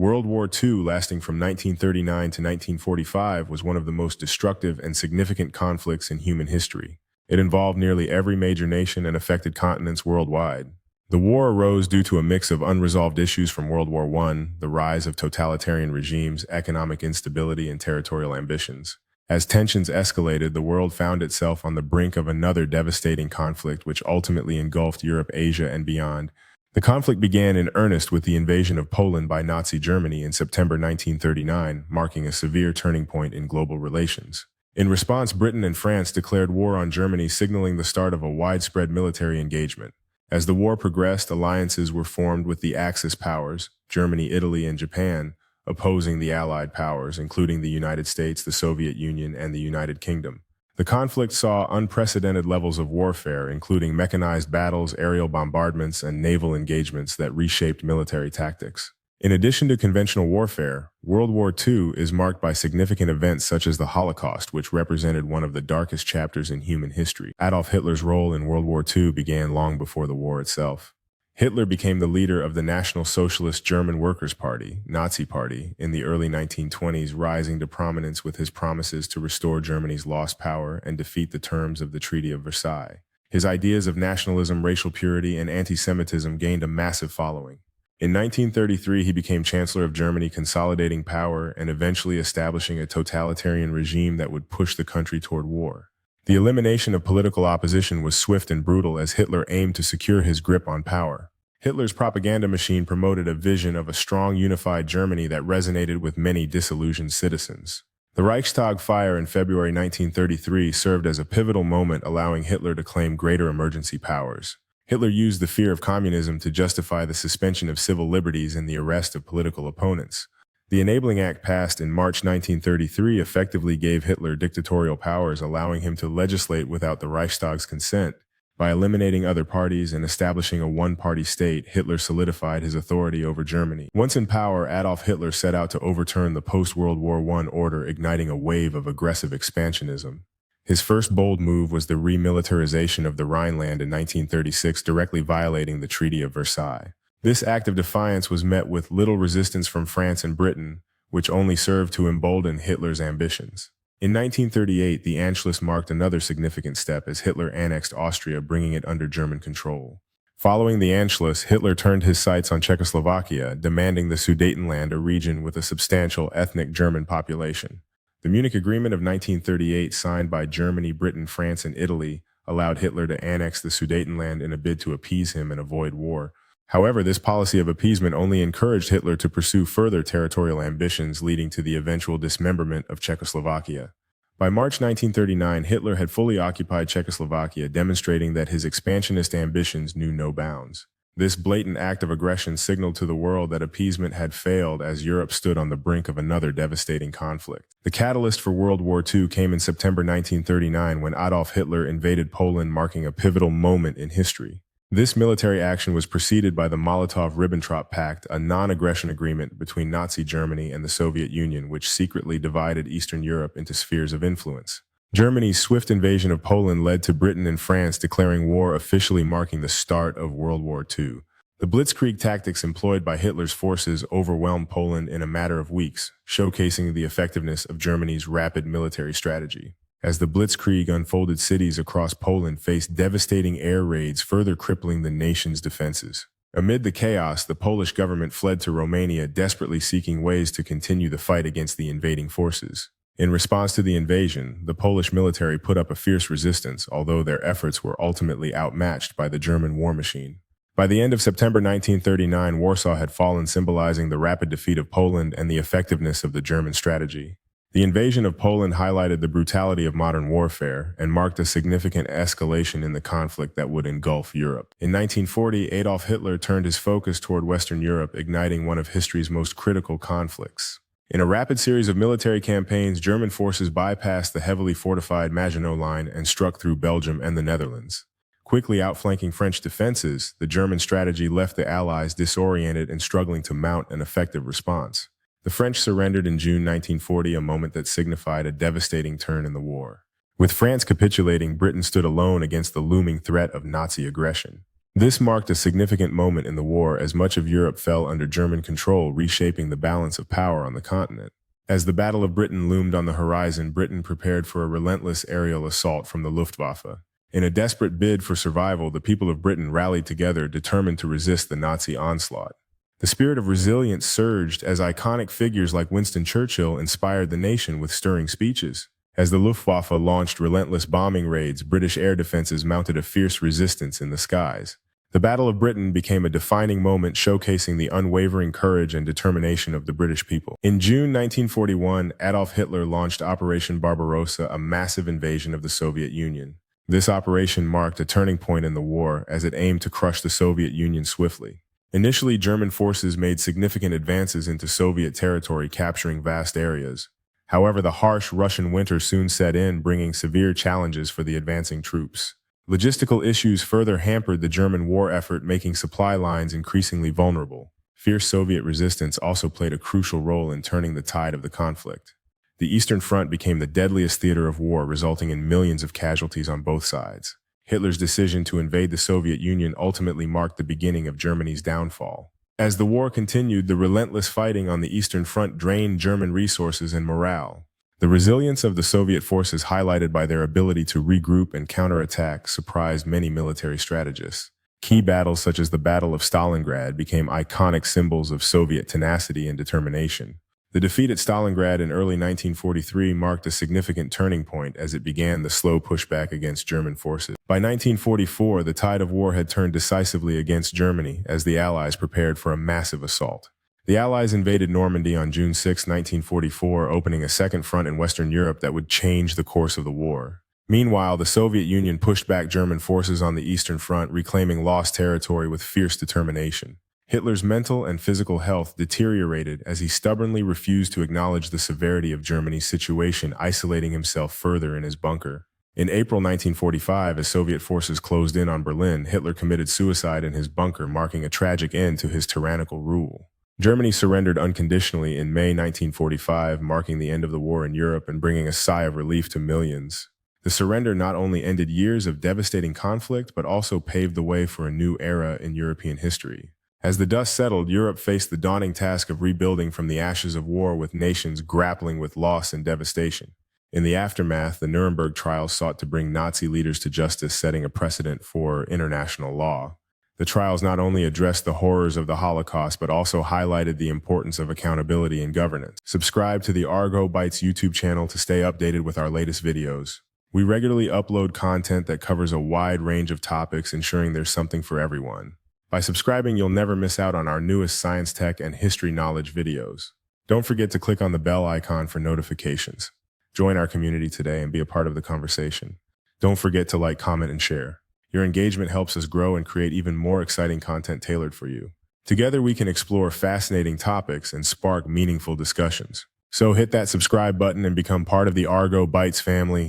World War II, lasting from 1939 to 1945, was one of the most destructive and significant conflicts in human history. It involved nearly every major nation and affected continents worldwide. The war arose due to a mix of unresolved issues from World War I, the rise of totalitarian regimes, economic instability, and territorial ambitions. As tensions escalated, the world found itself on the brink of another devastating conflict which ultimately engulfed Europe, Asia, and beyond. The conflict began in earnest with the invasion of Poland by Nazi Germany in September 1939, marking a severe turning point in global relations. In response, Britain and France declared war on Germany, signaling the start of a widespread military engagement. As the war progressed, alliances were formed with the Axis powers, Germany, Italy, and Japan, opposing the Allied powers, including the United States, the Soviet Union, and the United Kingdom. The conflict saw unprecedented levels of warfare, including mechanized battles, aerial bombardments, and naval engagements that reshaped military tactics. In addition to conventional warfare, World War II is marked by significant events such as the Holocaust, which represented one of the darkest chapters in human history. Adolf Hitler's role in World War II began long before the war itself. Hitler became the leader of the National Socialist German Workers' Party, Nazi Party, in the early 1920s, rising to prominence with his promises to restore Germany's lost power and defeat the terms of the Treaty of Versailles. His ideas of nationalism, racial purity, and anti-Semitism gained a massive following. In 1933, he became Chancellor of Germany, consolidating power and eventually establishing a totalitarian regime that would push the country toward war. The elimination of political opposition was swift and brutal as Hitler aimed to secure his grip on power. Hitler's propaganda machine promoted a vision of a strong, unified Germany that resonated with many disillusioned citizens. The Reichstag fire in February 1933 served as a pivotal moment, allowing Hitler to claim greater emergency powers. Hitler used the fear of communism to justify the suspension of civil liberties and the arrest of political opponents. The Enabling Act passed in March 1933 effectively gave Hitler dictatorial powers, allowing him to legislate without the Reichstag's consent. By eliminating other parties and establishing a one-party state, Hitler solidified his authority over Germany. Once in power, Adolf Hitler set out to overturn the post-World War I order, igniting a wave of aggressive expansionism. His first bold move was the remilitarization of the Rhineland in 1936, directly violating the Treaty of Versailles. This act of defiance was met with little resistance from France and Britain, which only served to embolden Hitler's ambitions. In 1938, the Anschluss marked another significant step as Hitler annexed Austria, bringing it under German control. Following the Anschluss, Hitler turned his sights on Czechoslovakia, demanding the Sudetenland, a region with a substantial ethnic German population. The Munich Agreement of 1938, signed by Germany, Britain, France, and Italy, allowed Hitler to annex the Sudetenland in a bid to appease him and avoid war. However, this policy of appeasement only encouraged Hitler to pursue further territorial ambitions, leading to the eventual dismemberment of Czechoslovakia. By March 1939, Hitler had fully occupied Czechoslovakia, demonstrating that his expansionist ambitions knew no bounds. This blatant act of aggression signaled to the world that appeasement had failed as Europe stood on the brink of another devastating conflict. The catalyst for World War II came in September 1939 when Adolf Hitler invaded Poland, marking a pivotal moment in history. This military action was preceded by the Molotov-Ribbentrop Pact, a non-aggression agreement between Nazi Germany and the Soviet Union, which secretly divided Eastern Europe into spheres of influence. Germany's swift invasion of Poland led to Britain and France declaring war, officially marking the start of World War II. The Blitzkrieg tactics employed by Hitler's forces overwhelmed Poland in a matter of weeks, showcasing the effectiveness of Germany's rapid military strategy. As the Blitzkrieg unfolded, cities across Poland faced devastating air raids, further crippling the nation's defenses. Amid the chaos, the Polish government fled to Romania, desperately seeking ways to continue the fight against the invading forces. In response to the invasion, the Polish military put up a fierce resistance, although their efforts were ultimately outmatched by the German war machine. By the end of September 1939, Warsaw had fallen, symbolizing the rapid defeat of Poland and the effectiveness of the German strategy. The invasion of Poland highlighted the brutality of modern warfare and marked a significant escalation in the conflict that would engulf Europe. In 1940, Adolf Hitler turned his focus toward Western Europe, igniting one of history's most critical conflicts. In a rapid series of military campaigns, German forces bypassed the heavily fortified Maginot Line and struck through Belgium and the Netherlands. Quickly outflanking French defenses, the German strategy left the Allies disoriented and struggling to mount an effective response. The French surrendered in June 1940, a moment that signified a devastating turn in the war. With France capitulating, Britain stood alone against the looming threat of Nazi aggression. This marked a significant moment in the war as much of Europe fell under German control, reshaping the balance of power on the continent. As the Battle of Britain loomed on the horizon, Britain prepared for a relentless aerial assault from the Luftwaffe. In a desperate bid for survival, the people of Britain rallied together, determined to resist the Nazi onslaught. The spirit of resilience surged as iconic figures like Winston Churchill inspired the nation with stirring speeches. As the Luftwaffe launched relentless bombing raids, British air defenses mounted a fierce resistance in the skies. The Battle of Britain became a defining moment, showcasing the unwavering courage and determination of the British people. In June 1941, Adolf Hitler launched Operation Barbarossa, a massive invasion of the Soviet Union. This operation marked a turning point in the war as it aimed to crush the Soviet Union swiftly. Initially, German forces made significant advances into Soviet territory, capturing vast areas. However, the harsh Russian winter soon set in, bringing severe challenges for the advancing troops. Logistical issues further hampered the German war effort, making supply lines increasingly vulnerable. Fierce Soviet resistance also played a crucial role in turning the tide of the conflict. The Eastern Front became the deadliest theater of war, resulting in millions of casualties on both sides. Hitler's decision to invade the Soviet Union ultimately marked the beginning of Germany's downfall. As the war continued, the relentless fighting on the Eastern Front drained German resources and morale. The resilience of the Soviet forces, highlighted by their ability to regroup and counterattack, surprised many military strategists. Key battles such as the Battle of Stalingrad became iconic symbols of Soviet tenacity and determination. The defeat at Stalingrad in early 1943 marked a significant turning point as it began the slow pushback against German forces. By 1944, the tide of war had turned decisively against Germany as the Allies prepared for a massive assault. The Allies invaded Normandy on June 6, 1944, opening a second front in Western Europe that would change the course of the war. Meanwhile, the Soviet Union pushed back German forces on the Eastern Front, reclaiming lost territory with fierce determination. Hitler's mental and physical health deteriorated as he stubbornly refused to acknowledge the severity of Germany's situation, isolating himself further in his bunker. In April 1945, as Soviet forces closed in on Berlin, Hitler committed suicide in his bunker, marking a tragic end to his tyrannical rule. Germany surrendered unconditionally in May 1945, marking the end of the war in Europe and bringing a sigh of relief to millions. The surrender not only ended years of devastating conflict, but also paved the way for a new era in European history. As the dust settled, Europe faced the daunting task of rebuilding from the ashes of war, with nations grappling with loss and devastation. In the aftermath, the Nuremberg trials sought to bring Nazi leaders to justice, setting a precedent for international law. The trials not only addressed the horrors of the Holocaust, but also highlighted the importance of accountability and governance. Subscribe to the Argo Bytes YouTube channel to stay updated with our latest videos. We regularly upload content that covers a wide range of topics, ensuring there's something for everyone. By subscribing, you'll never miss out on our newest science, tech, and history knowledge videos. Don't forget to click on the bell icon for notifications. Join our community today and be a part of the conversation. Don't forget to like, comment, and share. Your engagement helps us grow and create even more exciting content tailored for you. Together, we can explore fascinating topics and spark meaningful discussions. So hit that subscribe button and become part of the Argo Bytes family.